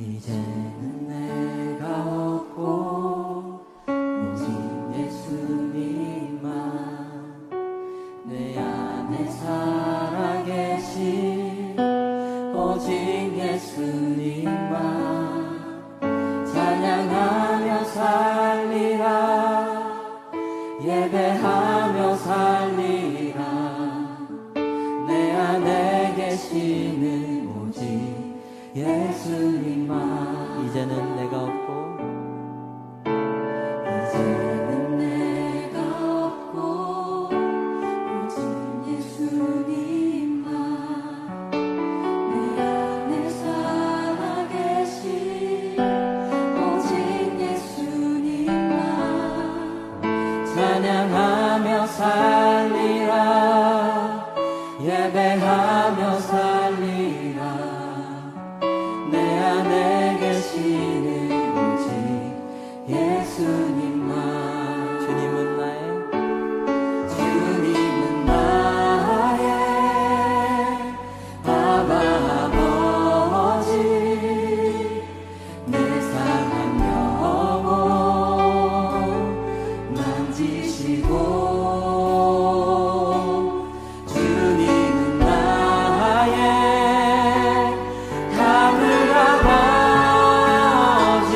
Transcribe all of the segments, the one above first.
이제는 내가 없고 오직 예수님만 내 안에 살아계신 오직 예수님만 찬양하며 살리라 예배하며 살리라 내 안에 계시는 오직 예수님만 이제는 내가 없고 이제는 내가 없고 오직 예수님만 내 안에 살아계신 오직 예수님만 찬양하며 살리라 예배하며 살리라 내 안에 계시는 오직 예수님만 주님은 나의 아바 아버지 내 상한 영혼 만지시고 주님은 나의 하늘 아버지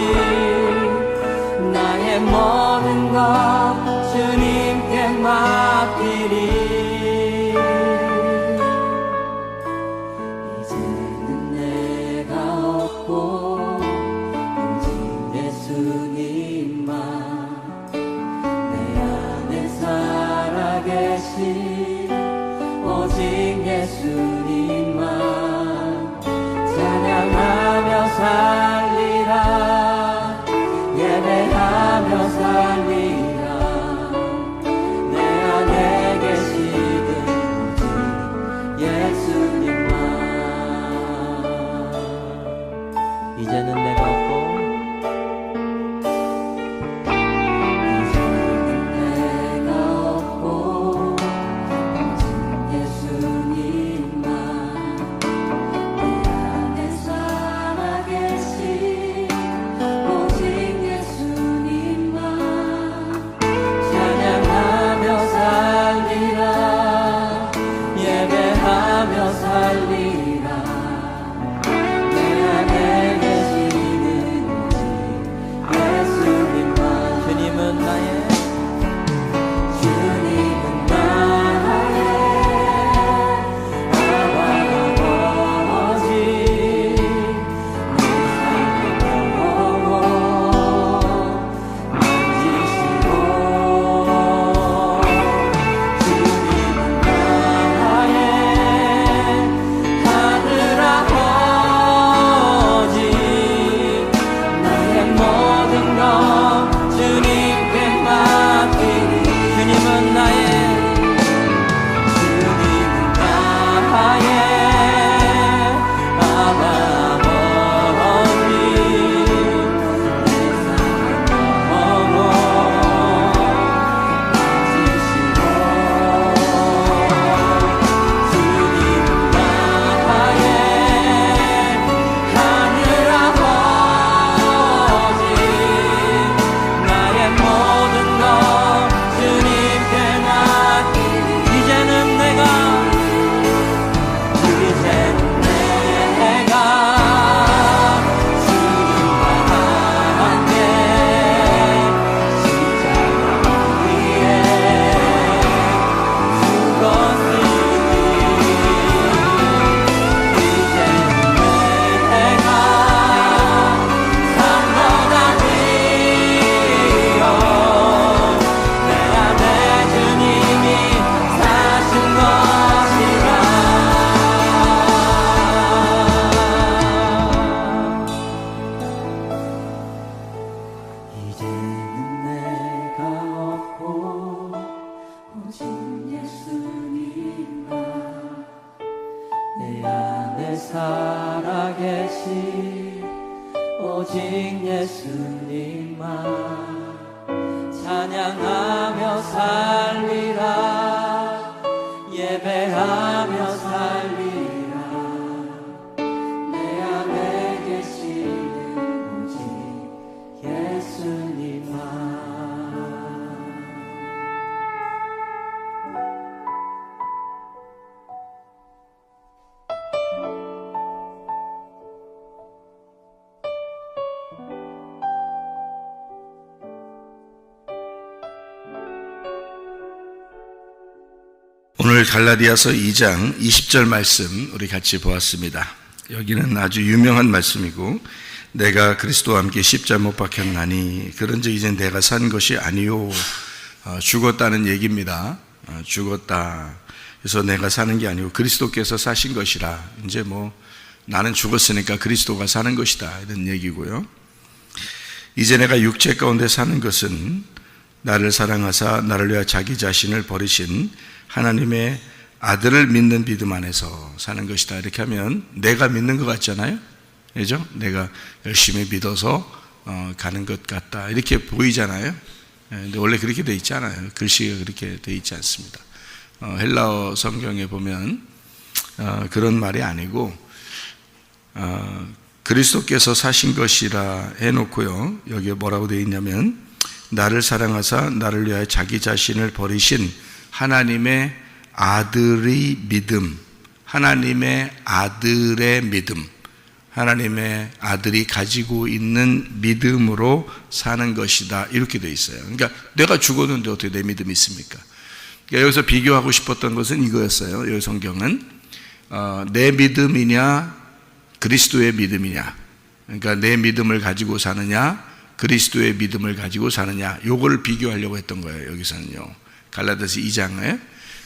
나의 모든 것 주님께 맡기리 이제는 내가 없고 오직 예수님만 내 안에 살아계신 오직 예수님만 찬양하며 살리라 예배하며 살리라 내 안에 계시는 오직 예수님만 이제는 내가 없고 이제는 내가 없고 오직 예수님만 내 안에 살아계신 오직 예수님만 찬양하며 살리라 예배하며 살리라 내 안에 계시는 오직 예수님만 주님은 나의 아바 아버지 내 상한 영혼 만지시고 주님은 나의 하늘 아버지 나의 모든 것 주님께 맡기리 주님은 나의 아바 아버지 내 상한 영혼 만지시고 주님은 나의 하늘 아버지 나의 모든 것 주님께 맡기리 이제는 내가 주님과 함께 십자가 위에 죽었으니 이제는 내가 삶보다 뛰어 내 안에 주님이 사신 것이라 이제는 내가 없고 오직 예수님만 내 안에 살아계신 오직 예수님만 찬양하며 살리라 예배하며 살리라 내 안에 계신 오늘 갈라디아서 2장 20절 말씀 우리 같이 보았습니다. 여기는 아주 유명한 말씀이고, 내가 그리스도와 함께 십자가 못 박혔나니 그런즉 이제 내가 산 것이 아니요, 죽었다는 얘기입니다. 죽었다. 그래서 내가 사는 게 아니고 그리스도께서 사신 것이라, 이제 뭐 나는 죽었으니까 그리스도가 사는 것이다, 이런 얘기고요. 이제 내가 육체 가운데 사는 것은 나를 사랑하사 나를 위하여 자기 자신을 버리신 하나님의 아들을 믿는 믿음 안에서 사는 것이다. 이렇게 하면 내가 믿는 것 같잖아요, 그죠? 내가 열심히 믿어서 가는 것 같다, 이렇게 보이잖아요. 근데 원래 그렇게 돼 있지 않아요. 글씨가 그렇게 돼 있지 않습니다. 헬라어 성경에 보면 그런 말이 아니고, 그리스도께서 사신 것이라 해놓고요, 여기에 뭐라고 되어 있냐면, 나를 사랑하사 나를 위하여 자기 자신을 버리신 하나님의 아들의 믿음, 하나님의 아들의 믿음, 하나님의 아들이 가지고 있는 믿음으로 사는 것이다, 이렇게 되어 있어요. 그러니까 내가 죽었는데 어떻게 내 믿음이 있습니까? 그러니까 여기서 비교하고 싶었던 것은 이거였어요. 여기 성경은 내 믿음이냐 그리스도의 믿음이냐, 그러니까 내 믿음을 가지고 사느냐 그리스도의 믿음을 가지고 사느냐, 요걸 비교하려고 했던 거예요. 여기서는요, 갈라디아서 2장에.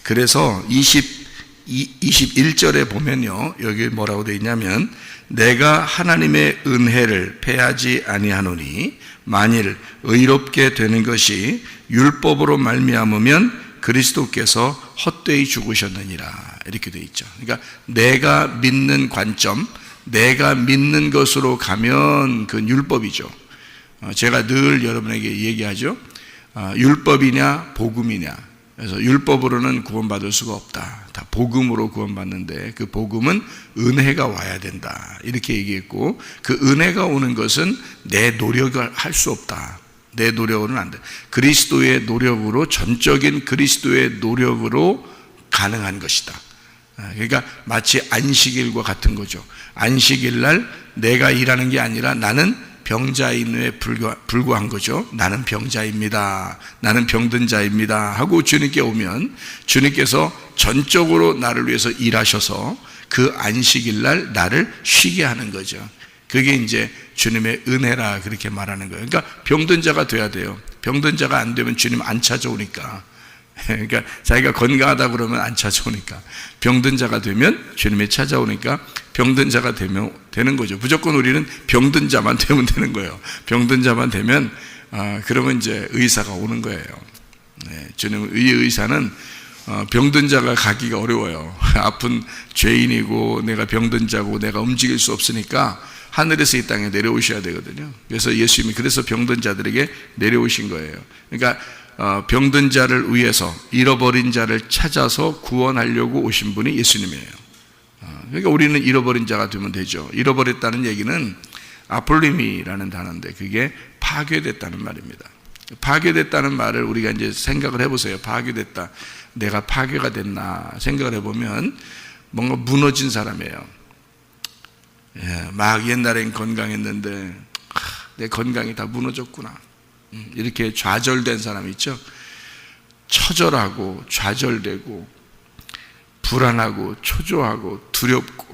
그래서 21절에 보면요, 여기 뭐라고 되어 있냐면, 내가 하나님의 은혜를 패하지 아니하노니 만일 의롭게 되는 것이 율법으로 말미암으면 그리스도께서 헛되이 죽으셨느니라, 이렇게 되어 있죠. 그러니까 내가 믿는 관점, 내가 믿는 것으로 가면 그건 율법이죠. 제가 늘 여러분에게 얘기하죠. 율법이냐 복음이냐. 그래서 율법으로는 구원받을 수가 없다. 다 복음으로 구원받는데, 그 복음은 은혜가 와야 된다, 이렇게 얘기했고, 그 은혜가 오는 것은 내 노력을 할 수 없다. 내 노력으로는 안 돼. 그리스도의 노력으로, 전적인 그리스도의 노력으로 가능한 것이다. 그러니까 마치 안식일과 같은 거죠. 안식일 날 내가 일하는 게 아니라 나는 병자인에 불과한 거죠. 나는 병자입니다, 나는 병든 자입니다 하고 주님께 오면 주님께서 전적으로 나를 위해서 일하셔서 그 안식일 날 나를 쉬게 하는 거죠. 그게 이제 주님의 은혜라, 그렇게 말하는 거예요. 그러니까 병든 자가 돼야 돼요. 병든 자가 안 되면 주님 안 찾아오니까. 그러니까 자기가 건강하다 그러면 안 찾아오니까, 병든 자가 되면 주님이 찾아오니까 병든 자가 되면 되는 거죠. 무조건 우리는 병든 자만 되면 되는 거예요. 병든 자만 되면 그러면 이제 의사가 오는 거예요. 주님 의사는 병든 자가 가기가 어려워요. 아픈 죄인이고 내가 병든 자고 내가 움직일 수 없으니까 하늘에서 이 땅에 내려오셔야 되거든요. 그래서 예수님이 그래서 병든 자들에게 내려오신 거예요. 그러니까 병든 자를 위해서 잃어버린 자를 찾아서 구원하려고 오신 분이 예수님이에요. 그러니까 우리는 잃어버린 자가 되면 되죠. 잃어버렸다는 얘기는 아폴림이라는 단어인데, 그게 파괴됐다는 말입니다. 파괴됐다는 말을 우리가 이제 생각을 해보세요. 파괴됐다, 내가 파괴가 됐나 생각을 해보면 뭔가 무너진 사람이에요. 막 옛날엔 건강했는데 내 건강이 다 무너졌구나, 이렇게 좌절된 사람이 있죠. 처절하고 좌절되고 불안하고 초조하고 두렵고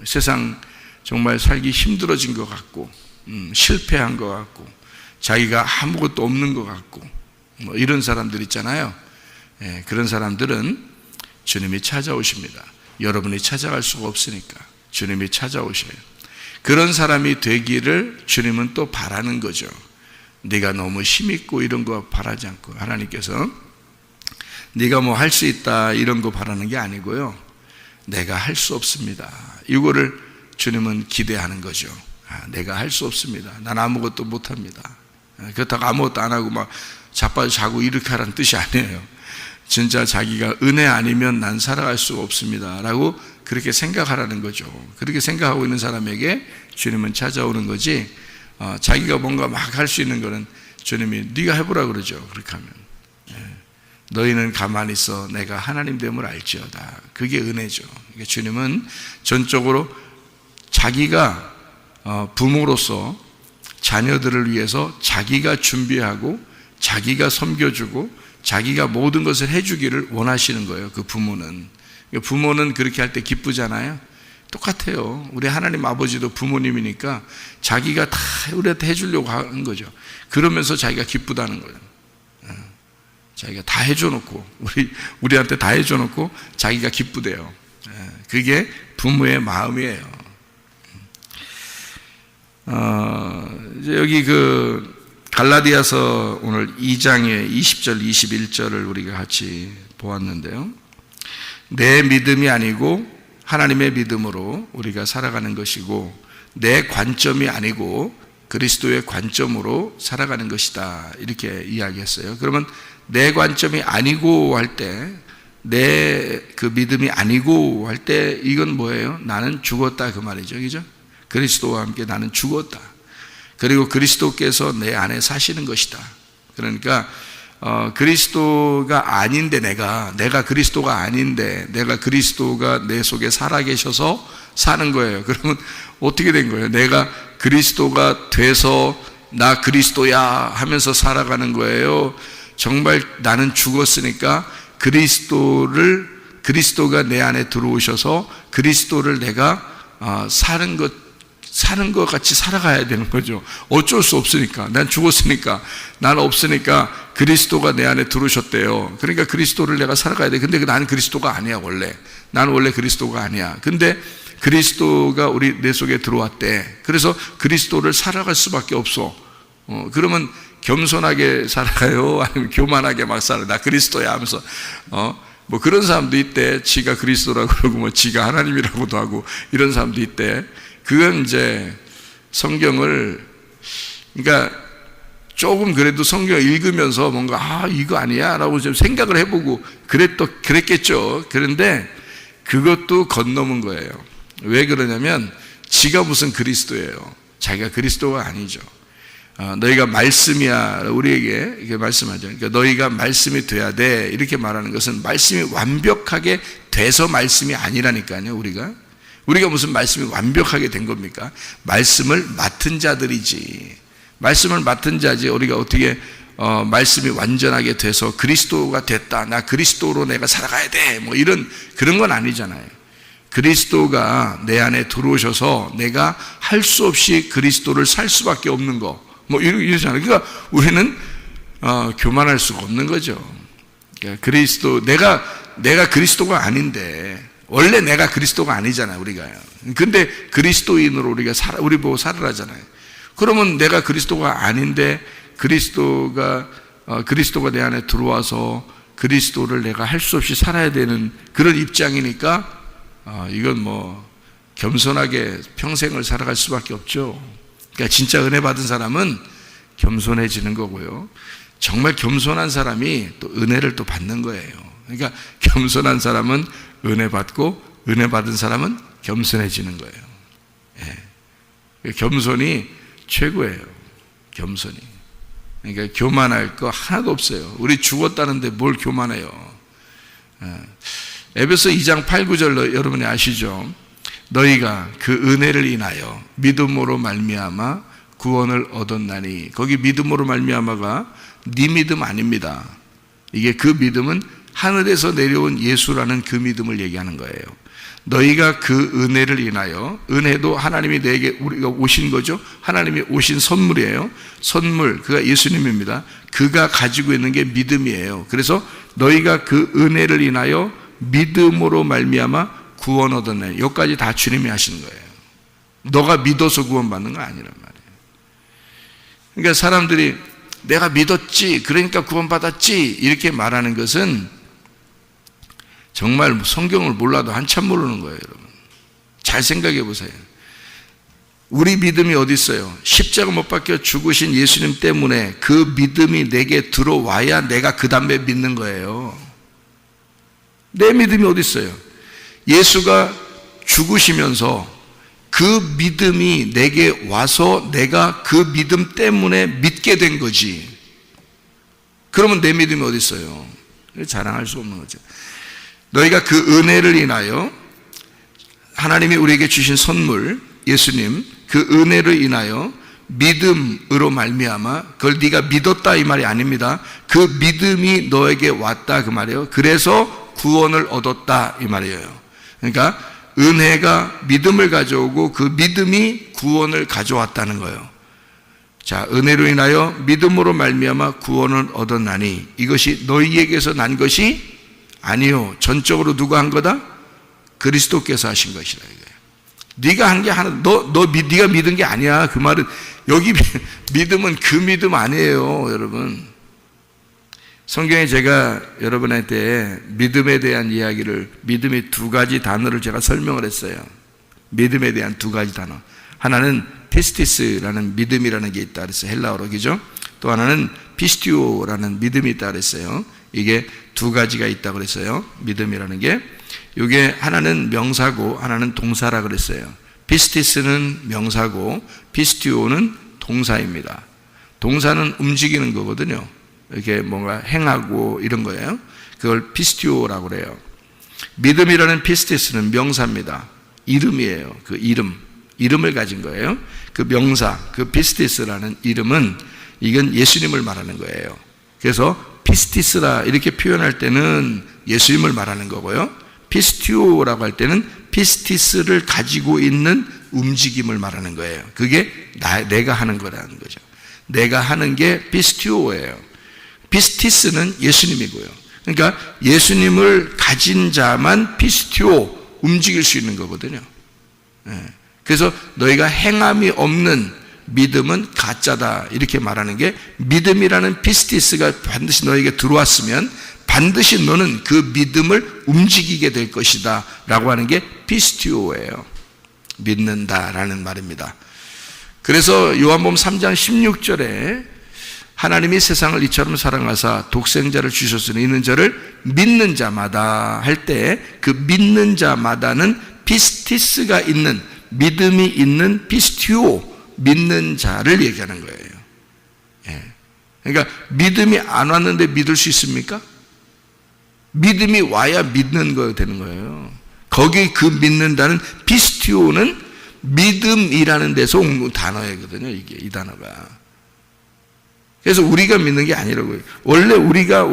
세상 정말 살기 힘들어진 것 같고 실패한 것 같고 자기가 아무것도 없는 것 같고 뭐 이런 사람들 있잖아요. 그런 사람들은 주님이 찾아오십니다. 여러분이 찾아갈 수가 없으니까 주님이 찾아오셔요. 그런 사람이 되기를 주님은 또 바라는 거죠. 네가 너무 힘있고 이런 거 바라지 않고, 하나님께서 네가 뭐 할 수 있다 이런 거 바라는 게 아니고요, 내가 할 수 없습니다, 이거를 주님은 기대하는 거죠. 내가 할 수 없습니다, 난 아무것도 못합니다. 그렇다고 아무것도 안 하고 막 자빠져 자고 이렇게 하라는 뜻이 아니에요. 진짜 자기가 은혜 아니면 난 살아갈 수가 없습니다 라고 그렇게 생각하라는 거죠. 그렇게 생각하고 있는 사람에게 주님은 찾아오는 거지, 자기가 뭔가 막 할 수 있는 거는 주님이 네가 해보라 그러죠. 그렇게 하면 너희는 가만히 있어 내가 하나님 됨을 알지어다, 그게 은혜죠. 그러니까 주님은 전적으로 자기가 부모로서 자녀들을 위해서 자기가 준비하고 자기가 섬겨주고 자기가 모든 것을 해주기를 원하시는 거예요. 그 부모는. 부모는 그렇게 할 때 기쁘잖아요. 똑같아요. 우리 하나님 아버지도 부모님이니까 자기가 다 우리한테 해주려고 하는 거죠. 그러면서 자기가 기쁘다는 거예요. 자기가 다 해줘놓고 우리한테 다 해줘놓고 자기가 기쁘대요. 그게 부모의 마음이에요. 이제 여기 갈라디아서 오늘 2장의 20절 21절을 우리가 같이 보았는데요. 내 믿음이 아니고 하나님의 믿음으로 우리가 살아가는 것이고, 내 관점이 아니고 그리스도의 관점으로 살아가는 것이다, 이렇게 이야기했어요. 그러면 내 관점이 아니고 할 때, 내 그 믿음이 아니고 할 때 이건 뭐예요? 나는 죽었다, 그 말이죠. 그죠? 그리스도와 함께 나는 죽었다. 그리고 그리스도께서 내 안에 사시는 것이다. 그러니까 그리스도가 아닌데 내가 그리스도가 아닌데 내가 그리스도가 내 속에 살아계셔서 사는 거예요. 그러면 어떻게 된 거예요? 내가 그리스도가 돼서 나 그리스도야 하면서 살아가는 거예요. 정말 나는 죽었으니까 그리스도가 내 안에 들어오셔서 그리스도를 내가 사는 것 같이 살아가야 되는 거죠. 어쩔 수 없으니까. 난 죽었으니까, 난 없으니까 그리스도가 내 안에 들어오셨대요. 그러니까 그리스도를 내가 살아가야 돼. 근데 나는 그리스도가 아니야, 원래. 나는 원래 그리스도가 아니야. 근데 그리스도가 내 속에 들어왔대. 그래서 그리스도를 살아갈 수밖에 없어. 그러면 겸손하게 살아가요? 아니면 교만하게 막 살아요? 나 그리스도야 하면서, 뭐 그런 사람도 있대. 지가 그리스도라고 그러고, 뭐 지가 하나님이라고도 하고, 이런 사람도 있대. 그건 이제 성경을, 그러니까 조금 그래도 성경을 읽으면서 뭔가 이거 아니야? 라고 좀 생각을 해보고 그랬겠죠. 그런데 그것도 건너문 거예요. 왜 그러냐면 지가 무슨 그리스도예요. 자기가 그리스도가 아니죠. 너희가 말씀이야, 우리에게 이렇게 말씀하죠. 그러니까 너희가 말씀이 돼야 돼, 이렇게 말하는 것은 말씀이 완벽하게 돼서 말씀이 아니라니까요. 우리가 무슨 말씀이 완벽하게 된 겁니까? 말씀을 맡은 자들이지. 말씀을 맡은 자지. 우리가 어떻게 말씀이 완전하게 돼서 그리스도가 됐다, 나 그리스도로 내가 살아가야 돼, 뭐 그런 건 아니잖아요. 그리스도가 내 안에 들어오셔서 내가 할 수 없이 그리스도를 살 수밖에 없는 거, 뭐 이러잖아요. 그러니까 우리는 교만할 수가 없는 거죠. 그러니까 내가 그리스도가 아닌데, 원래 내가 그리스도가 아니잖아요, 우리가요. 근데 그리스도인으로 우리 보고 살으라잖아요. 그러면 내가 그리스도가 아닌데 그리스도가 내 안에 들어와서 그리스도를 내가 할 수 없이 살아야 되는 그런 입장이니까 이건 뭐 겸손하게 평생을 살아갈 수밖에 없죠. 그러니까 진짜 은혜 받은 사람은 겸손해지는 거고요. 정말 겸손한 사람이 또 은혜를 또 받는 거예요. 그러니까 겸손한 사람은 은혜 받고 은혜 받은 사람은 겸손해지는 거예요. 겸손이 최고예요. 겸손이. 그러니까 교만할 거 하나도 없어요. 우리 죽었다는데 뭘 교만해요. 에베소 2장 8, 9절 여러분이 아시죠? 너희가 그 은혜를 인하여 믿음으로 말미암아 구원을 얻었나니. 거기 믿음으로 말미암아가 네 믿음 아닙니다. 이게 그 믿음은 하늘에서 내려온 예수라는 그 믿음을 얘기하는 거예요. 너희가 그 은혜를 인하여, 은혜도 하나님이 내게 우리가 오신 거죠. 하나님이 오신 선물이에요. 선물, 그가 예수님입니다. 그가 가지고 있는 게 믿음이에요. 그래서 너희가 그 은혜를 인하여 믿음으로 말미암아 구원 얻었네. 여기까지 다 주님이 하시는 거예요. 너가 믿어서 구원받는 거 아니란 말이에요. 그러니까 사람들이 내가 믿었지, 그러니까 구원받았지, 이렇게 말하는 것은 정말 성경을 몰라도 한참 모르는 거예요, 여러분. 잘 생각해 보세요. 우리 믿음이 어디 있어요? 십자가 못 박혀 죽으신 예수님 때문에 그 믿음이 내게 들어와야 내가 그 다음에 믿는 거예요. 내 믿음이 어디 있어요? 예수가 죽으시면서 그 믿음이 내게 와서 내가 그 믿음 때문에 믿게 된 거지. 그러면 내 믿음이 어디 있어요? 자랑할 수 없는 거죠. 너희가 그 은혜를 인하여, 하나님이 우리에게 주신 선물 예수님, 그 은혜를 인하여 믿음으로 말미암아, 그걸 네가 믿었다 이 말이 아닙니다. 그 믿음이 너에게 왔다 그 말이에요. 그래서 구원을 얻었다 이 말이에요. 그러니까 은혜가 믿음을 가져오고 그 믿음이 구원을 가져왔다는 거예요. 자, 은혜로 인하여 믿음으로 말미암아 구원을 얻었나니 이것이 너희에게서 난 것이 아니요 전적으로 누가 한 거다? 그리스도께서 하신 것이라 이거예요. 네가 한 게 하나, 네가 믿은 게 아니야. 그 말은 여기 믿음은 그 믿음 아니에요, 여러분. 성경에 제가 여러분한테 믿음에 대한 이야기를, 믿음의 두 가지 단어를 제가 설명을 했어요. 믿음에 대한 두 가지 단어. 하나는 피스티스라는 믿음이라는 게 있다 그랬어요. 헬라어로, 그죠? 또 하나는 피스티오라는 믿음이 있다 그랬어요. 이게 두 가지가 있다 그랬어요. 믿음이라는 게. 이게 하나는 명사고 하나는 동사라 그랬어요. 피스티스는 명사고 피스티오는 동사입니다. 동사는 움직이는 거거든요. 이렇게 뭔가 행하고 이런 거예요. 그걸 피스티오라고 그래요. 믿음이라는 피스티스는 명사입니다. 이름이에요. 그 이름을 가진 거예요. 그 명사, 그 피스티스라는 이름은 이건 예수님을 말하는 거예요. 그래서 피스티스라 이렇게 표현할 때는 예수님을 말하는 거고요. 피스티오라고 할 때는 피스티스를 가지고 있는 움직임을 말하는 거예요. 그게 내가 하는 거라는 거죠. 내가 하는 게 피스티오예요. 피스티스는 예수님이고요. 그러니까 예수님을 가진 자만 피스티오, 움직일 수 있는 거거든요. 그래서 너희가 행함이 없는 믿음은 가짜다 이렇게 말하는 게, 믿음이라는 피스티스가 반드시 너에게 들어왔으면 반드시 너는 그 믿음을 움직이게 될 것이다 라고 하는 게 피스티오예요. 믿는다라는 말입니다. 그래서 요한복음 3장 16절에 하나님이 세상을 이처럼 사랑하사 독생자를 주셨으니 이는 저를 믿는 자마다 할 때 그 믿는 자마다는 피스티스가 있는, 믿음이 있는 피스티오, 믿는 자를 얘기하는 거예요. 그러니까 믿음이 안 왔는데 믿을 수 있습니까? 믿음이 와야 믿는 거 되는 거예요. 거기 그 믿는다는 피스티오는 믿음이라는 데서 온 단어이거든요. 이게 이 단어가. 그래서 우리가 믿는 게 아니라고요. 우리가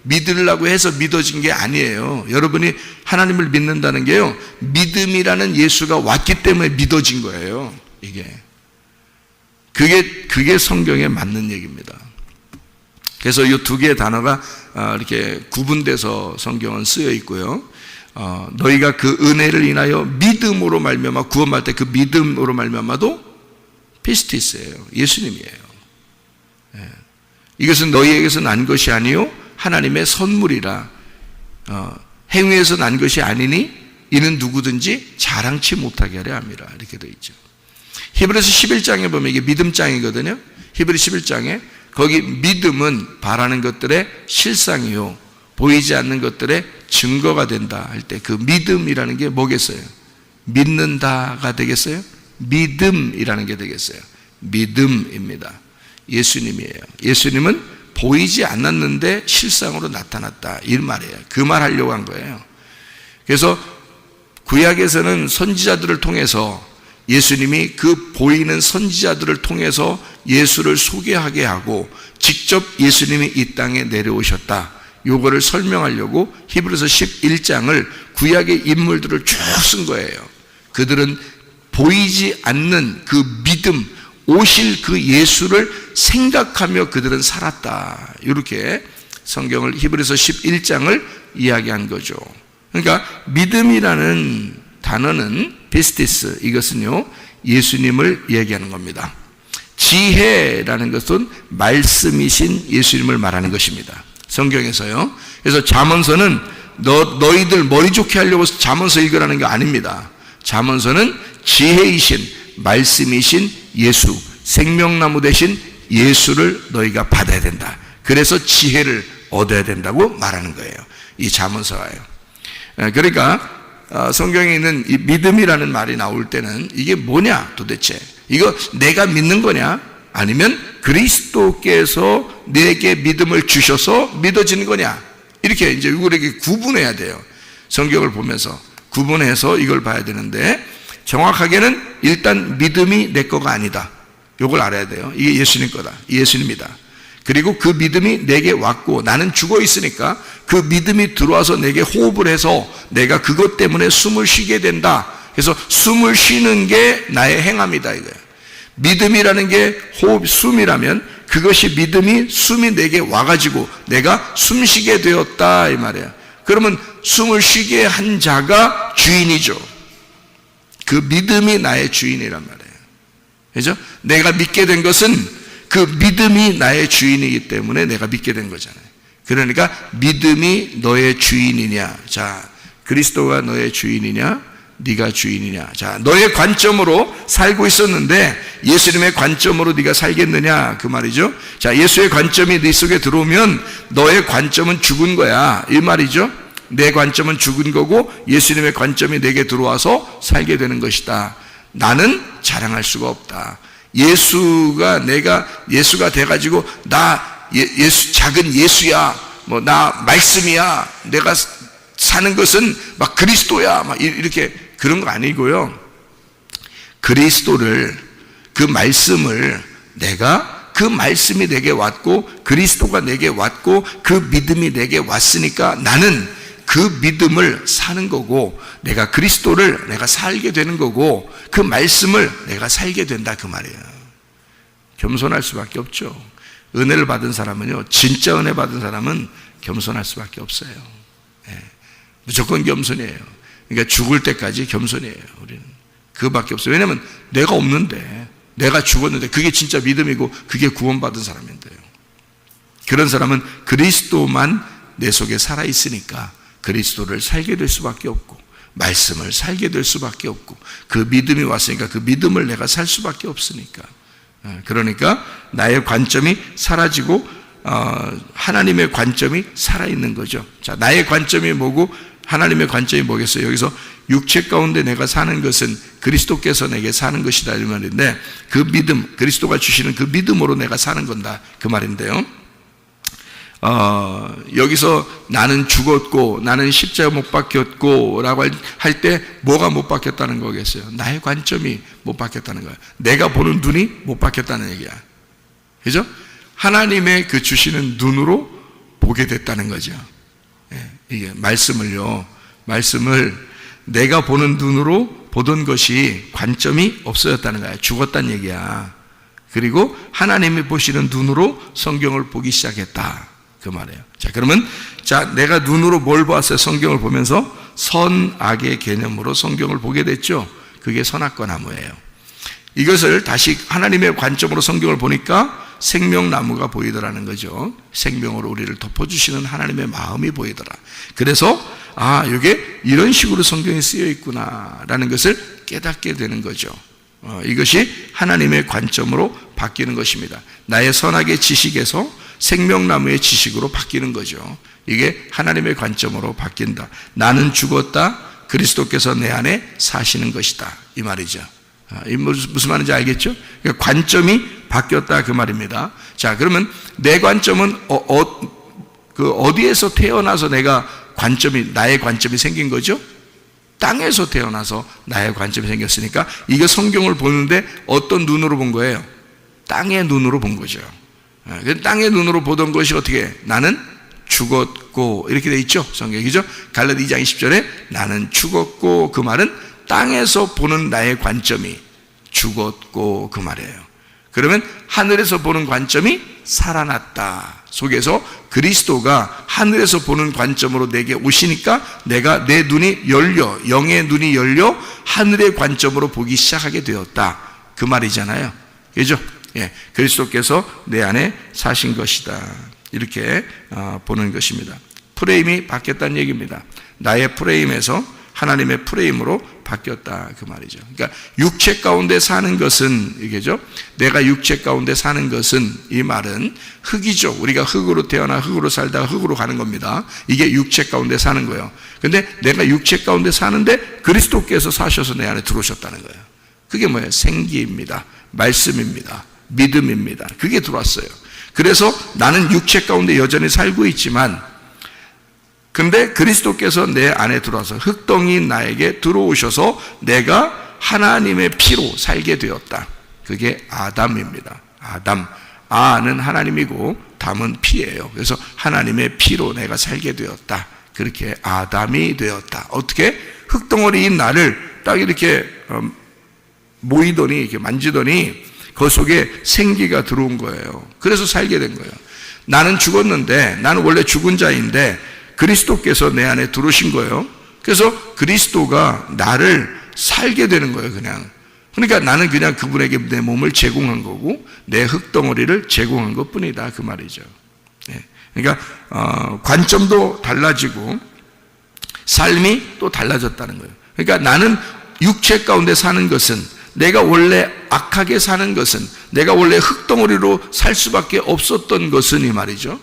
믿으려고 해서 믿어진 게 아니에요. 여러분이 하나님을 믿는다는 게요, 믿음이라는 예수가 왔기 때문에 믿어진 거예요. 그게 성경에 맞는 얘기입니다. 그래서 이 두 개의 단어가 이렇게 구분돼서 성경은 쓰여 있고요. 너희가 그 은혜를 인하여 믿음으로 말미암아 구원받을 때 그 믿음으로 말미암아도 피스티스예요. 예수님이에요. 이것은 너희에게서 난 것이 아니요 하나님의 선물이라. 행위에서 난 것이 아니니 이는 누구든지 자랑치 못하게 하려 함이라. 이렇게 되어 있죠. 히브리서 11장에 보면 이게 믿음장이거든요. 히브리 11장에 거기 믿음은 바라는 것들의 실상이요 보이지 않는 것들의 증거가 된다 할 때 그 믿음이라는 게 뭐겠어요? 믿는다가 되겠어요? 믿음이라는 게 되겠어요? 믿음입니다. 예수님이에요. 예수님은 보이지 않았는데 실상으로 나타났다 이 말이에요. 그 말 하려고 한 거예요. 그래서 구약에서는 선지자들을 통해서 예수님이 그 보이는 선지자들을 통해서 예수를 소개하게 하고 직접 예수님이 이 땅에 내려오셨다, 요거를 설명하려고 히브리서 11장을 구약의 인물들을 쭉 쓴 거예요. 그들은 보이지 않는 그 믿음, 오실 그 예수를 생각하며 그들은 살았다, 이렇게 성경을 히브리서 11장을 이야기한 거죠. 그러니까 믿음이라는 단어는 피스티스, 이것은요 예수님을 얘기하는 겁니다. 지혜라는 것은 말씀이신 예수님을 말하는 것입니다. 성경에서요. 그래서 잠언서는 너희들 머리 좋게 하려고 잠언서 읽으라는 게 아닙니다. 잠언서는 지혜이신 말씀이신 예수, 생명나무 되신 예수를 너희가 받아야 된다. 그래서 지혜를 얻어야 된다고 말하는 거예요. 이 잠언서가요. 그러니까 성경에 있는 이 믿음이라는 말이 나올 때는 이게 뭐냐 도대체, 이거 내가 믿는 거냐 아니면 그리스도께서 내게 믿음을 주셔서 믿어지는 거냐, 이렇게 이제 이걸 구분해야 돼요. 성경을 보면서 구분해서 이걸 봐야 되는데, 정확하게는 일단 믿음이 내 거가 아니다, 요걸 알아야 돼요. 이게 예수님 거다. 예수님이다. 그리고 그 믿음이 내게 왔고 나는 죽어 있으니까 그 믿음이 들어와서 내게 호흡을 해서 내가 그것 때문에 숨을 쉬게 된다. 그래서 숨을 쉬는 게 나의 행함이다 이거예요. 믿음이라는 게 호흡, 숨이라면 그것이 믿음이 숨이 내게 와가지고 내가 숨쉬게 되었다 이 말이에요. 그러면 숨을 쉬게 한 자가 주인이죠. 그 믿음이 나의 주인이란 말이에요. 그죠? 내가 믿게 된 것은 그 믿음이 나의 주인이기 때문에 내가 믿게 된 거잖아요. 그러니까 믿음이 너의 주인이냐? 자, 그리스도가 너의 주인이냐? 네가 주인이냐? 자, 너의 관점으로 살고 있었는데 예수님의 관점으로 네가 살겠느냐? 그 말이죠. 자, 예수의 관점이 네 속에 들어오면 너의 관점은 죽은 거야. 이 말이죠. 내 관점은 죽은 거고 예수님의 관점이 내게 들어와서 살게 되는 것이다. 나는 자랑할 수가 없다. 예수가 돼가지고 나 예수 작은 예수야, 뭐 나 말씀이야, 내가 사는 것은 막 그리스도야, 막 이렇게 그런 거 아니고요. 그리스도를 그 말씀을 내가 그 말씀이 내게 왔고 그리스도가 내게 왔고 그 믿음이 내게 왔으니까 나는 그 믿음을 사는 거고 내가 그리스도를 내가 살게 되는 거고 그 말씀을 내가 살게 된다 그 말이에요. 겸손할 수밖에 없죠. 은혜를 받은 사람은요, 진짜 은혜 받은 사람은 겸손할 수밖에 없어요. 네. 무조건 겸손이에요. 그러니까 죽을 때까지 겸손이에요. 우리는 그거밖에 없어요. 왜냐하면 내가 없는데, 내가 죽었는데 그게 진짜 믿음이고 그게 구원받은 사람인데요. 그런 사람은 그리스도만 내 속에 살아 있으니까 그리스도를 살게 될 수밖에 없고 말씀을 살게 될 수밖에 없고 그 믿음이 왔으니까 그 믿음을 내가 살 수밖에 없으니까. 그러니까 나의 관점이 사라지고 하나님의 관점이 살아있는 거죠. 자, 나의 관점이 뭐고 하나님의 관점이 뭐겠어요? 여기서 육체 가운데 내가 사는 것은 그리스도께서 내게 사는 것이다 이 말인데 그 믿음, 그리스도가 주시는 그 믿음으로 내가 사는 건다 그 말인데요. 여기서 나는 죽었고 나는 십자가 못 박혔고 라고 할 때 뭐가 못 박혔다는 거겠어요? 나의 관점이 못 박혔다는 거예요. 내가 보는 눈이 못 박혔다는 얘기야. 그죠? 하나님의 그 주시는 눈으로 보게 됐다는 거죠. 이게 말씀을 내가 보는 눈으로 보던 것이 관점이 없어졌다는 거야. 죽었다는 얘기야. 그리고 하나님이 보시는 눈으로 성경을 보기 시작했다 그 말이에요. 자, 그러면 내가 눈으로 뭘 보았어요? 성경을 보면서 선악의 개념으로 성경을 보게 됐죠. 그게 선악과나무예요. 이것을 다시 하나님의 관점으로 성경을 보니까 생명나무가 보이더라는 거죠. 생명으로 우리를 덮어주시는 하나님의 마음이 보이더라. 그래서 이게 이런 식으로 성경에 쓰여 있구나라는 것을 깨닫게 되는 거죠. 이것이 하나님의 관점으로 바뀌는 것입니다. 나의 선악의 지식에서 생명나무의 지식으로 바뀌는 거죠. 이게 하나님의 관점으로 바뀐다. 나는 죽었다. 그리스도께서 내 안에 사시는 것이다. 이 말이죠. 무슨 말인지 알겠죠? 그러니까 관점이 바뀌었다 그 말입니다. 자, 그러면 내 관점은 어디에서 태어나서 나의 관점이 생긴 거죠? 땅에서 태어나서 나의 관점이 생겼으니까 이게 성경을 보는데 어떤 눈으로 본 거예요? 땅의 눈으로 본 거죠. 땅의 눈으로 보던 것이 어떻게? 나는 죽었고 이렇게 돼 있죠 성경이죠. 갈라디 2장 20절에 나는 죽었고 그 말은 땅에서 보는 나의 관점이 죽었고 그 말이에요. 그러면 하늘에서 보는 관점이 살아났다 속에서 그리스도가 하늘에서 보는 관점으로 내게 오시니까 내 눈이 열려, 영의 눈이 열려 하늘의 관점으로 보기 시작하게 되었다 그 말이잖아요. 그죠? 예, 그리스도께서 내 안에 사신 것이다 이렇게 보는 것입니다. 프레임이 바뀌었다는 얘기입니다. 나의 프레임에서 하나님의 프레임으로 바뀌었다 그 말이죠. 그러니까 육체 가운데 사는 것은 이게죠. 내가 육체 가운데 사는 것은 이 말은 흙이죠. 우리가 흙으로 태어나 흙으로 살다가 흙으로 가는 겁니다. 이게 육체 가운데 사는 거예요. 근데 내가 육체 가운데 사는데 그리스도께서 사셔서 내 안에 들어오셨다는 거예요. 그게 뭐예요? 생기입니다. 말씀입니다. 믿음입니다. 그게 들어왔어요. 그래서 나는 육체 가운데 여전히 살고 있지만 근데 그리스도께서 내 안에 들어와서 흙덩이 나에게 들어오셔서 내가 하나님의 피로 살게 되었다. 그게 아담입니다. 아담. 아는 하나님이고 담은 피예요. 그래서 하나님의 피로 내가 살게 되었다. 그렇게 아담이 되었다. 어떻게? 흙덩어리인 나를 딱 이렇게 모이더니 이렇게 만지더니 그 속에 생기가 들어온 거예요. 그래서 살게 된 거예요. 나는 죽었는데, 나는 원래 죽은 자인데 그리스도께서 내 안에 들어오신 거예요. 그래서 그리스도가 나를 살게 되는 거예요. 그냥. 그러니까 나는 그냥 그분에게 내 몸을 제공한 거고 내 흙덩어리를 제공한 것뿐이다, 그 말이죠. 그러니까 관점도 달라지고 삶이 또 달라졌다는 거예요. 그러니까 나는 육체 가운데 사는 것은, 내가 원래 악하게 사는 것은, 내가 원래 흙덩어리로 살 수밖에 없었던 것은, 이 말이죠.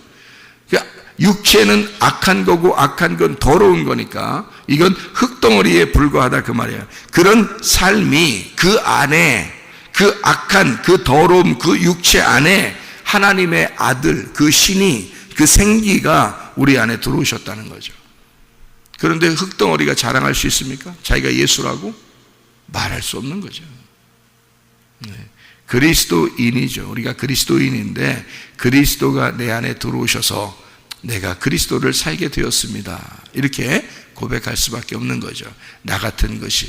그러니까 육체는 악한 거고 악한 건 더러운 거니까 이건 흙덩어리에 불과하다, 그 말이에요. 그런 삶이 그 안에, 그 악한, 그 더러움, 그 육체 안에 하나님의 아들, 그 신이, 그 생기가 우리 안에 들어오셨다는 거죠. 그런데 흙덩어리가 자랑할 수 있습니까? 자기가 예수라고? 말할 수 없는 거죠. 그리스도인이죠. 우리가 그리스도인인데 그리스도가 내 안에 들어오셔서 내가 그리스도를 살게 되었습니다. 이렇게 고백할 수밖에 없는 거죠. 나 같은 것이.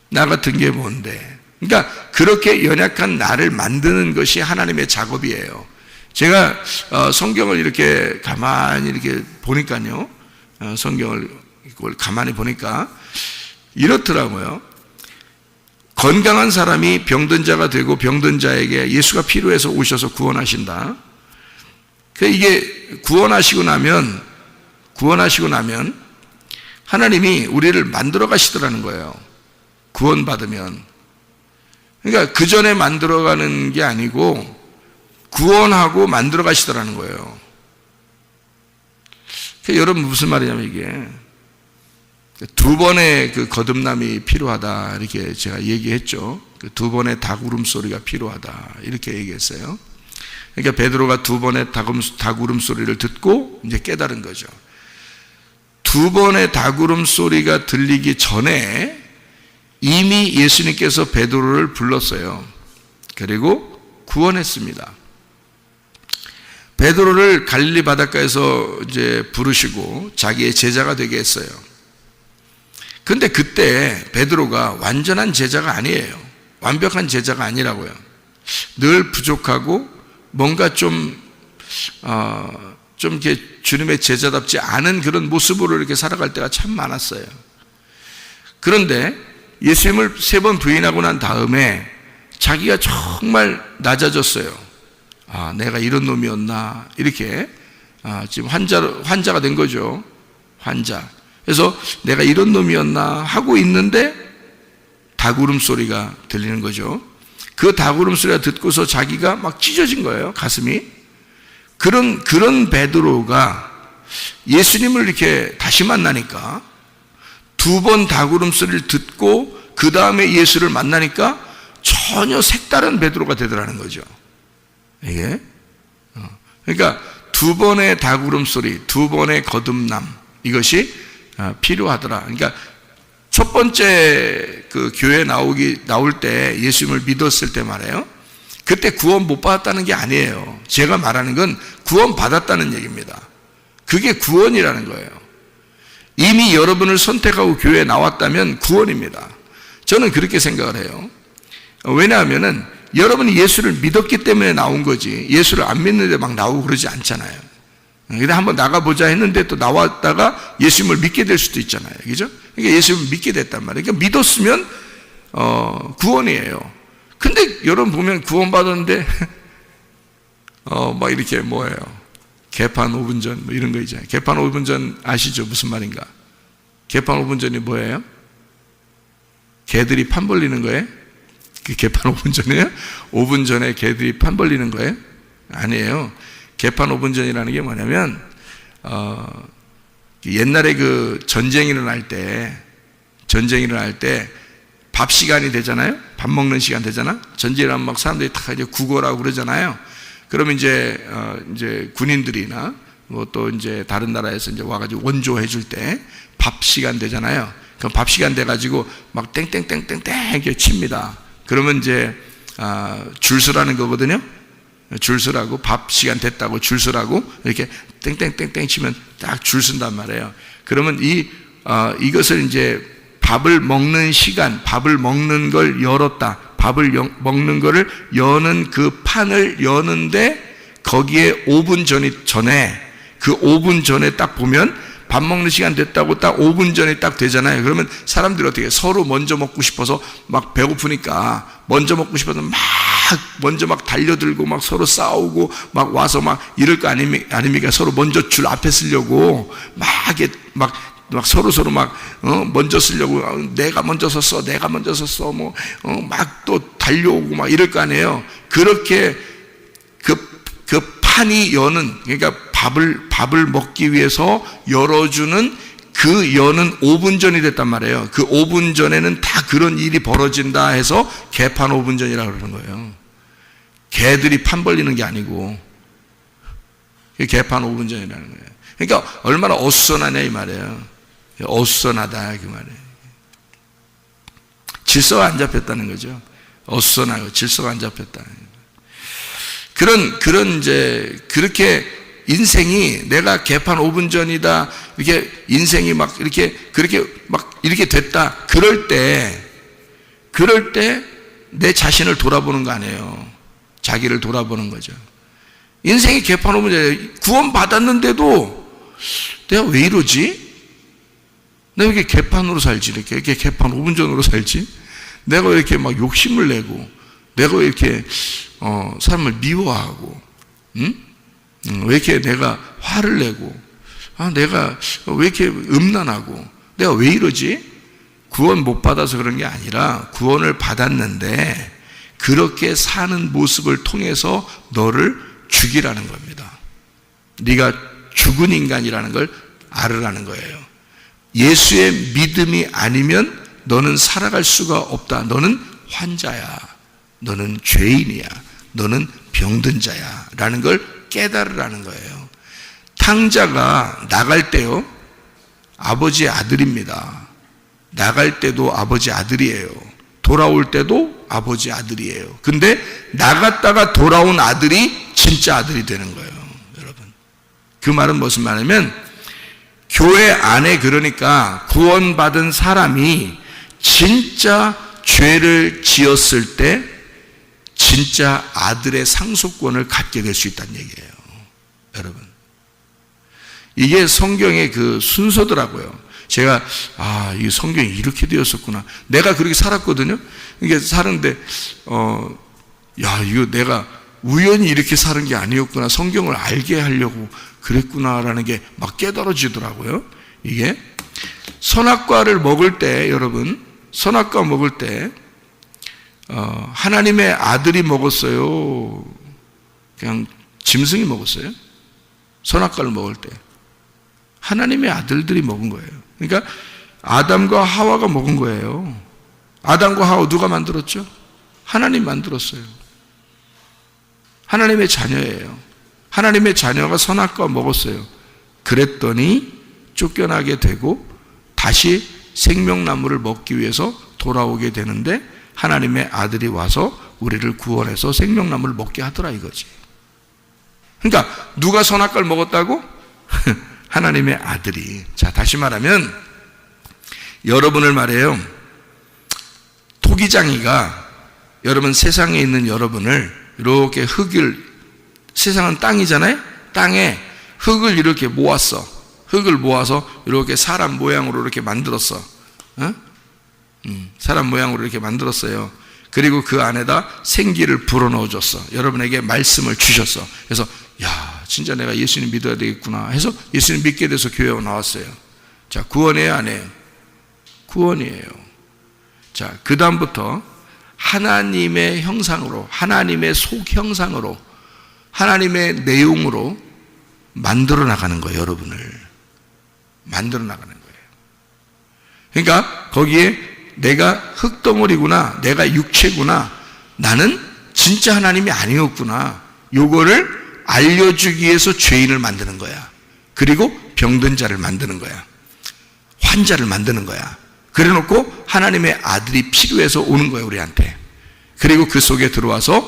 나 같은 게 뭔데? 그러니까 그렇게 연약한 나를 만드는 것이 하나님의 작업이에요. 제가 성경을 이렇게 가만히 이렇게 보니까요. 성경을 이걸 가만히 보니까 이렇더라고요. 건강한 사람이 병든 자가 되고 병든 자에게 예수가 필요해서 오셔서 구원하신다. 이게 구원하시고 나면 하나님이 우리를 만들어 가시더라는 거예요. 구원받으면. 그러니까 그 전에 만들어 가는 게 아니고 구원하고 만들어 가시더라는 거예요. 여러분 무슨 말이냐면 이게 두 번의 그 거듭남이 필요하다, 이렇게 제가 얘기했죠. 두 번의 닭 울음소리가 필요하다, 이렇게 얘기했어요. 그러니까 베드로가 두 번의 닭 울음소리를 듣고 이제 깨달은 거죠. 두 번의 닭 울음소리가 들리기 전에 이미 예수님께서 베드로를 불렀어요. 그리고 구원했습니다. 베드로를 갈릴리 바닷가에서 이제 부르시고 자기의 제자가 되게 했어요. 근데 그때 베드로가 완전한 제자가 아니에요. 완벽한 제자가 아니라고요. 늘 부족하고 뭔가 좀 이렇게 주님의 제자답지 않은 그런 모습으로 이렇게 살아갈 때가 참 많았어요. 그런데 예수님을 3번 부인하고 난 다음에 자기가 정말 낮아졌어요. 내가 이런 놈이었나, 이렇게 지금 환자가 된 거죠. 환자. 그래서 내가 이런 놈이었나 하고 있는데 닭 울음소리가 들리는 거죠. 그 닭 울음소리가 듣고서 자기가 막 찢어진 거예요, 가슴이. 그런 베드로가 예수님을 이렇게 다시 만나니까, 두 번 닭 울음소리를 듣고 그 다음에 예수를 만나니까 전혀 색다른 베드로가 되더라는 거죠. 이게 그러니까 두 번의 닭 울음소리, 두 번의 거듭남, 이것이 필요하더라. 그러니까 첫 번째 그 교회 나올 때 예수님을 믿었을 때 말이에요. 그때 구원 못 받았다는 게 아니에요. 제가 말하는 건 구원 받았다는 얘기입니다. 그게 구원이라는 거예요. 이미 여러분을 선택하고 교회에 나왔다면 구원입니다. 저는 그렇게 생각을 해요. 왜냐하면은 여러분이 예수를 믿었기 때문에 나온 거지, 예수를 안 믿는데 막 나오고 그러지 않잖아요. 근데 한번 나가보자 했는데 또 나왔다가 예수님을 믿게 될 수도 있잖아요. 그죠? 그러니까 예수님을 믿게 됐단 말이에요. 그러니까 믿었으면 구원이에요. 근데 여러분 보면 구원받았는데 막 이렇게 뭐예요? 개판 5분 전 뭐 이런 거 있잖아요. 개판 5분 전 아시죠? 무슨 말인가? 개판 5분 전이 뭐예요? 개들이 판 벌리는 거예요? 그 개판 5분 전이에요? 5분 전에 개들이 판 벌리는 거예요? 아니에요. 개판 5분 전이라는 게 뭐냐면 옛날에 그 전쟁이 일어날 때 밥 시간이 되잖아요. 밥 먹는 시간 되잖아. 전쟁이 일어나면 막 사람들이 다 이제 국어라고 그러잖아요. 그러면 이제 군인들이나 뭐 또 이제 다른 나라에서 이제 와가지고 원조해 줄 때 밥 시간 되잖아요. 그럼 밥 시간 돼가지고 막 땡땡땡땡땡 이렇게 칩니다. 그러면 이제 줄 서라는 거거든요. 줄 서라고, 밥 시간 됐다고 줄 서라고 이렇게 땡땡땡땡 치면 딱 줄 선단 말이에요. 그러면 이것을 이제 밥을 먹는 시간, 밥을 먹는 걸 열었다. 밥을 먹는 거를 여는 그 판을 여는데 거기에 5분 전에 그 5분 전에 딱 보면 밥 먹는 시간 됐다고 딱 5분 전에 딱 되잖아요. 그러면 사람들이 어떻게 해요? 서로 먼저 먹고 싶어서 막 배고프니까 먼저 먹고 싶어서 먼저 달려들고 막 서로 싸우고 막 와서 막 이럴 거 아닙니까? 서로 먼저 줄 앞에 쓰려고 막 서로 먼저 쓰려고 내가 먼저 섰어 막 또 달려오고 막 이럴 거 아니에요. 그렇게 그 판이 여는, 그러니까 밥을 먹기 위해서 열어주는 그 여는 5분 전이 됐단 말이에요. 그 5분 전에는 다 그런 일이 벌어진다 해서 개판 5분 전이라고 그러는 거예요. 개들이 판 벌리는 게 아니고 개판 5분 전이라는 거예요. 그러니까 얼마나 어수선하냐 이 말이에요. 어수선하다 그 말이에요. 질서가 안 잡혔다는 거죠. 어수선하고 질서가 안 잡혔다. 그런 이제 그렇게 인생이 내가 개판 5분 전이다 이렇게 인생이 막 이렇게 그렇게 막 이렇게 됐다. 그럴 때 내 자신을 돌아보는 거 아니에요. 자기를 돌아보는 거죠. 인생이 개판 5분 전에 구원 받았는데도 내가 왜 이러지? 내가 왜 이렇게 개판으로 살지? 이렇게 개판 5분 전으로 살지? 내가 왜 이렇게 막 욕심을 내고, 내가 왜 이렇게 사람을 미워하고, 응? 왜 이렇게 내가 화를 내고, 내가 왜 이렇게 음란하고, 내가 왜 이러지? 구원 못 받아서 그런 게 아니라 구원을 받았는데 그렇게 사는 모습을 통해서 너를 죽이라는 겁니다. 네가 죽은 인간이라는 걸 알으라는 거예요. 예수의 믿음이 아니면 너는 살아갈 수가 없다. 너는 환자야. 너는 죄인이야. 너는 병든 자야. 라는 걸 깨달으라는 거예요. 탕자가 나갈 때요, 아버지의 아들입니다. 나갈 때도 아버지 아들이에요. 돌아올 때도 아버지 아들이에요. 근데 나갔다가 돌아온 아들이 진짜 아들이 되는 거예요. 여러분, 그 말은 무슨 말이냐면 교회 안에, 그러니까 구원받은 사람이 진짜 죄를 지었을 때 진짜 아들의 상속권을 갖게 될 수 있다는 얘기예요. 여러분, 이게 성경의 그 순서더라고요. 제가 이 성경이 이렇게 되었었구나. 내가 그렇게 살았거든요. 이게 사는데 이거 내가 우연히 이렇게 사는 게 아니었구나. 성경을 알게 하려고 그랬구나라는 게 막 깨달아지더라고요. 이게 선악과를 먹을 때, 여러분, 선악과 먹을 때 하나님의 아들이 먹었어요? 그냥 짐승이 먹었어요? 선악과를 먹을 때 하나님의 아들들이 먹은 거예요. 그러니까 아담과 하와가 먹은 거예요. 아담과 하와 누가 만들었죠? 하나님 만들었어요. 하나님의 자녀예요. 하나님의 자녀가 선악과 먹었어요. 그랬더니 쫓겨나게 되고 다시 생명나무를 먹기 위해서 돌아오게 되는데 하나님의 아들이 와서 우리를 구원해서 생명나무를 먹게 하더라 이거지. 그러니까 누가 선악과를 먹었다고? 하나님의 아들이. 자, 다시 말하면 여러분을 말해요. 토기장이가 여러분 세상에 있는 여러분을 이렇게 세상은 땅이잖아요. 땅에 흙을 이렇게 모았어. 흙을 모아서 이렇게 사람 모양으로 이렇게 만들었어. 사람 모양으로 이렇게 만들었어요. 그리고 그 안에다 생기를 불어넣어줬어. 여러분에게 말씀을 주셨어. 그래서 야, 진짜 내가 예수님 믿어야 되겠구나 해서 예수님 믿게 돼서 교회에 나왔어요. 자, 구원이에요, 안 해요? 구원이에요. 자, 그 다음부터 하나님의 형상으로, 하나님의 속형상으로, 하나님의 내용으로 만들어 나가는 거예요. 여러분을 만들어 나가는 거예요. 그러니까 거기에 내가 흙덩어리구나, 내가 육체구나, 나는 진짜 하나님이 아니었구나, 요거를 알려주기 위해서 죄인을 만드는 거야. 그리고 병든 자를 만드는 거야. 환자를 만드는 거야. 그래놓고 하나님의 아들이 필요해서 오는 거야, 우리한테. 그리고 그 속에 들어와서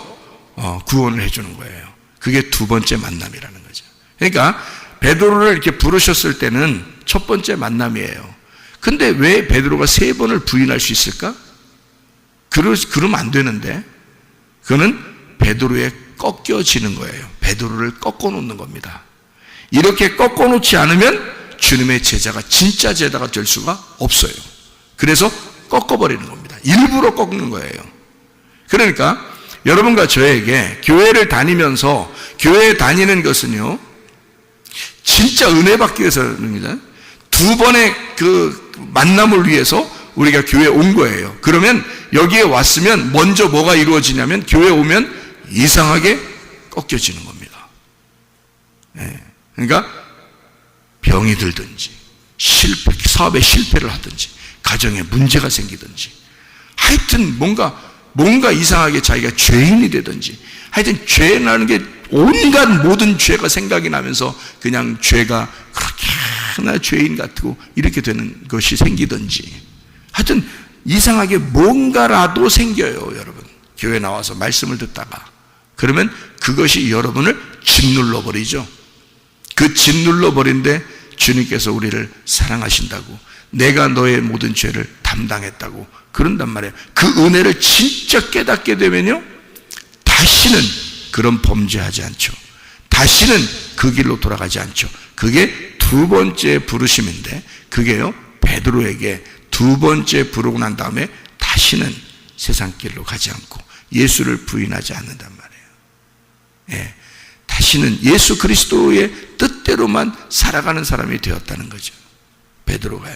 구원을 해주는 거예요. 그게 두 번째 만남이라는 거죠. 그러니까 베드로를 이렇게 부르셨을 때는 첫 번째 만남이에요. 근데 왜 베드로가 세 번을 부인할 수 있을까? 그러면 안 되는데, 그거는 베드로에 꺾여지는 거예요. 베드로를 꺾어놓는 겁니다. 이렇게 꺾어놓지 않으면 주님의 제자가 진짜 제자가 될 수가 없어요. 그래서 꺾어버리는 겁니다. 일부러 꺾는 거예요. 그러니까 여러분과 저에게 교회를 다니면서, 교회에 다니는 것은요, 진짜 은혜 받기 위해서입니다. 두 번의 그 만남을 위해서 우리가 교회에 온 거예요. 그러면 여기에 왔으면 먼저 뭐가 이루어지냐면, 교회에 오면 이상하게 꺾여지는 겁니다. 네. 그러니까 병이 들든지, 사업에 실패를 하든지, 가정에 문제가 생기든지, 하여튼 뭔가 이상하게 자기가 죄인이 되든지, 하여튼 죄라는 게 온갖 모든 죄가 생각이 나면서 그냥 죄가 그렇게나 죄인 같고 이렇게 되는 것이 생기든지, 하여튼 이상하게 뭔가라도 생겨요. 여러분, 교회 나와서 말씀을 듣다가 그러면 그것이 여러분을 짓눌러 버리죠. 그 짓눌러 버린데 주님께서 우리를 사랑하신다고, 내가 너의 모든 죄를 담당했다고 그런단 말이에요. 그 은혜를 진짜 깨닫게 되면요, 다시는 그런 범죄하지 않죠. 다시는 그 길로 돌아가지 않죠. 그게 두 번째 부르심인데, 그게요, 베드로에게 두 번째 부르고 난 다음에 다시는 세상 길로 가지 않고 예수를 부인하지 않는단 말이에요. 예, 다시는 예수 그리스도의 뜻대로만 살아가는 사람이 되었다는 거죠. 베드로가요.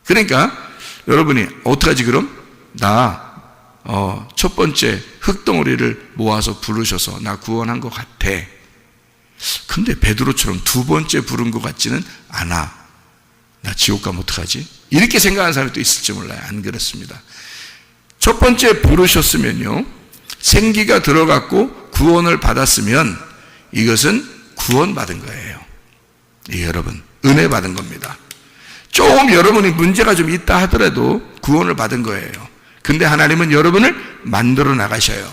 그러니까 여러분이 어떡하지 그럼? 첫 번째 흙덩어리를 모아서 부르셔서 나 구원한 것 같아. 근데 베드로처럼 두 번째 부른 것 같지는 않아. 나 지옥 가면 어떡하지? 이렇게 생각하는 사람이 또 있을지 몰라요. 안 그렇습니다. 첫 번째 부르셨으면요, 생기가 들어갔고 구원을 받았으면 이것은 구원받은 거예요. 여러분, 은혜 받은 겁니다. 조금 여러분이 문제가 좀 있다 하더라도 구원을 받은 거예요. 근데 하나님은 여러분을 만들어 나가셔요.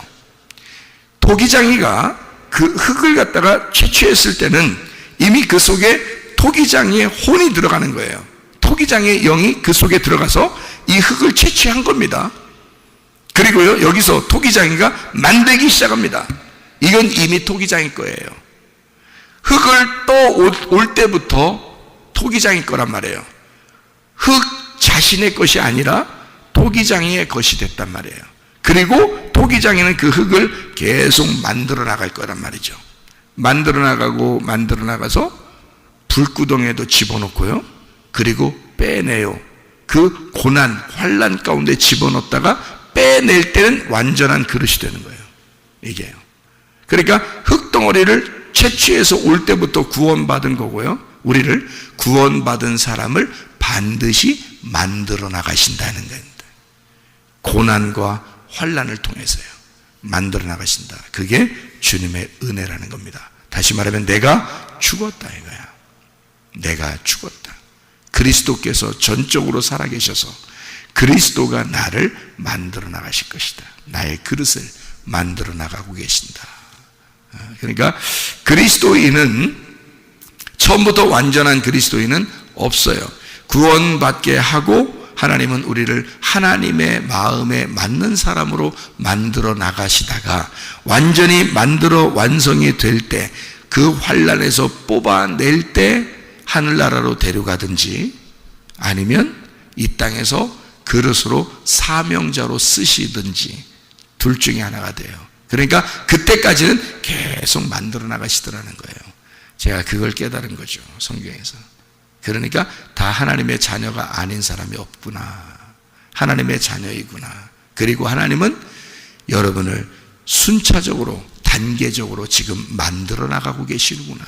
토기장이가 그 흙을 갖다가 채취했을 때는 이미 그 속에 토기장이의 혼이 들어가는 거예요. 토기장의 영이 그 속에 들어가서 이 흙을 채취한 겁니다. 그리고요, 여기서 토기장이가 만들기 시작합니다. 이건 이미 토기장이 거예요. 흙을 또 올 때부터 토기장이 거란 말이에요. 흙 자신의 것이 아니라 토기장이의 것이 됐단 말이에요. 그리고 토기장이는 그 흙을 계속 만들어 나갈 거란 말이죠. 만들어 나가서 불구덩이에도 집어넣고요, 그리고 빼내요. 그 고난, 환난 가운데 집어넣었다가 빼낼 때는 완전한 그릇이 되는 거예요. 이게요. 그러니까 흙덩어리를 채취해서 올 때부터 구원받은 거고요, 우리를 구원받은 사람을 반드시 만들어 나가신다는 겁니다. 고난과 환난을 통해서요, 만들어 나가신다. 그게 주님의 은혜라는 겁니다. 다시 말하면 내가 죽었다 이거야. 내가 죽었다. 그리스도께서 전적으로 살아계셔서 그리스도가 나를 만들어 나가실 것이다. 나의 그릇을 만들어 나가고 계신다. 그러니까 그리스도인은, 처음부터 완전한 그리스도인은 없어요. 구원받게 하고 하나님은 우리를 하나님의 마음에 맞는 사람으로 만들어 나가시다가 완전히 만들어 완성이 될 때, 그 환난에서 뽑아낼 때 하늘나라로 데려가든지 아니면 이 땅에서 그릇으로 사명자로 쓰시든지 둘 중에 하나가 돼요. 그러니까 그때까지는 계속 만들어 나가시더라는 거예요. 제가 그걸 깨달은 거죠, 성경에서. 그러니까 다 하나님의 자녀가 아닌 사람이 없구나. 하나님의 자녀이구나. 그리고 하나님은 여러분을 순차적으로, 단계적으로 지금 만들어 나가고 계시는구나.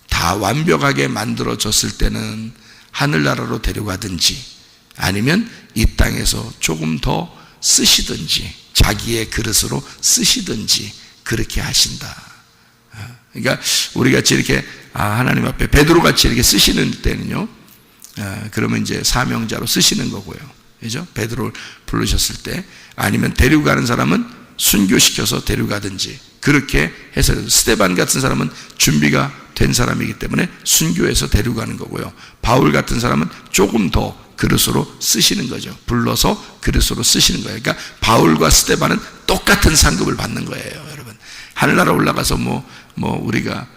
다 완벽하게 만들어졌을 때는 하늘나라로 데려가든지 아니면 이 땅에서 조금 더 쓰시든지 자기의 그릇으로 쓰시든지 그렇게 하신다. 그러니까 우리 같이 이렇게 하나님 앞에 베드로 같이 이렇게 쓰시는 때는요, 그러면 이제 사명자로 쓰시는 거고요. 그죠? 베드로를 부르셨을 때. 아니면 데리고 가는 사람은 순교시켜서 데려가든지 그렇게 해서, 스데반 같은 사람은 준비가 된 사람이기 때문에 순교해서 데려가는 거고요. 바울 같은 사람은 조금 더 그릇으로 쓰시는 거죠. 불러서 그릇으로 쓰시는 거예요. 그러니까 바울과 스데반은 똑같은 상급을 받는 거예요, 여러분. 하늘나라 올라가서 우리가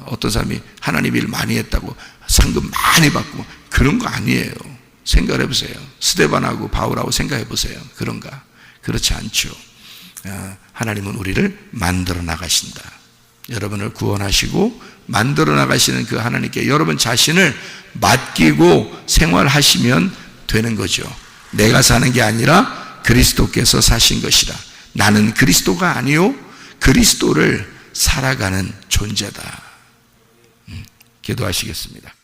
어떤 사람이 하나님 일 많이 했다고 상급 많이 받고 그런 거 아니에요. 생각해 보세요. 스데반하고 바울하고 생각해 보세요. 그런가? 그렇지 않죠. 하나님은 우리를 만들어 나가신다. 여러분을 구원하시고 만들어 나가시는 그 하나님께 여러분 자신을 맡기고 생활하시면 되는 거죠. 내가 사는 게 아니라 그리스도께서 사신 것이라. 나는 그리스도가 아니요 그리스도를 살아가는 존재다. 기도하시겠습니다.